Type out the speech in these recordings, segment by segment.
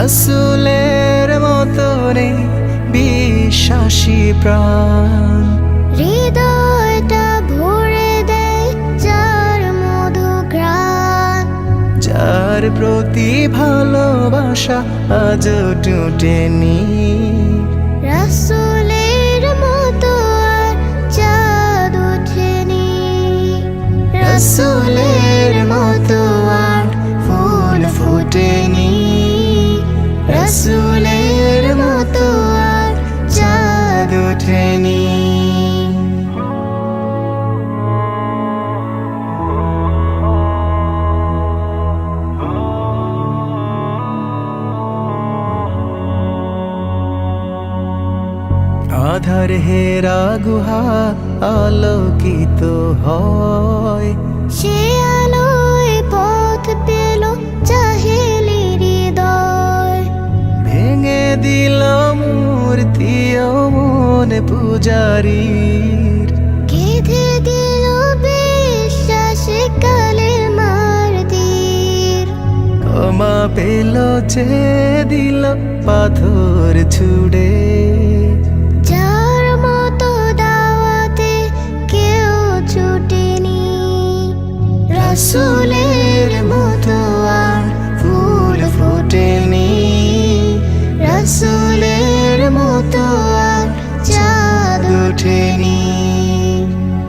রাসূলের মতো নেই বিশ্বাসী প্রাণ, হৃদয়টা ভরে দেয় যার মধু ঘ্রাণ, যার প্রতি ভালোবাসা আজ টুটেনি। রাসূলের মতো আর চাঁদ ওঠেনি, রাসূলের মতো আর ফুল ফোটেনি, রাসূলের মতো আর চাঁদ ওঠেনি। আধার হেরা গুহা আলোকিত হয়, সে আলোয় পথ পেল জাহেলি হৃদয়, ভেঙে দিল মূর্তি ও মন পূজারীর, কেঁদে দিল বিশ্বাসে কালেমার তীর, ক্ষমা পেল যে দিল পাথর ছুড়ে। যার মতো দাওয়াতে কেউ ছুটেনি, রাসূলের মতো আর ফুল ফোটেনি, রাসূলের মতো আর চাঁদ ওঠেনি।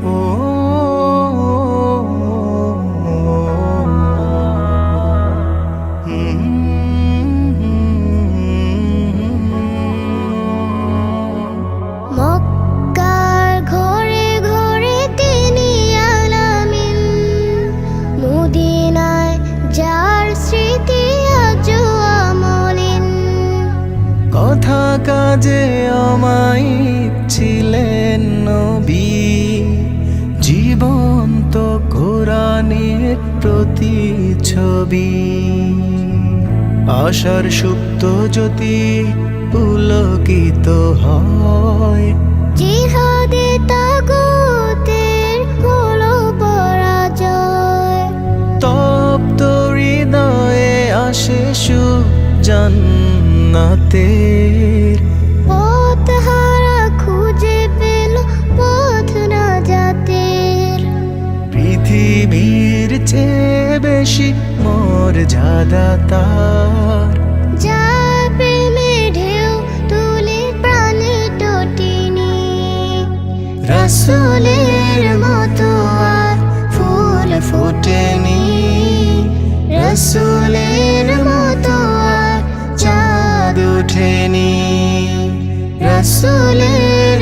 ও মক্কার ঘরে ঘরে তিনি আলামিন, মদিনায় যার স্মৃতি আজও অমলিন, কথা কাজে অমায়িক ছিলেন নবী, জীবন্ত কোরআনের প্রতিচ্ছবি, আশার সুপ্ত জ্যোতি পুলকিত হয়, জিহাদে তাগুতের হলো পরাজয়, তপ্ত হৃদয়ে আসে সুখ জান্নাতের, পথহারা খুঁজে পেল পথ না জাতের, পৃথিবীর চেয়ে বেশি মর্যাদা তার, যার প্রেমে ঢেউ তুলে প্রাণে টটিনি, রাসূলের মতো আর ফুল ফোটেনি, রাসূলের মতো আর চাঁদ ওঠেনি, রাসূলের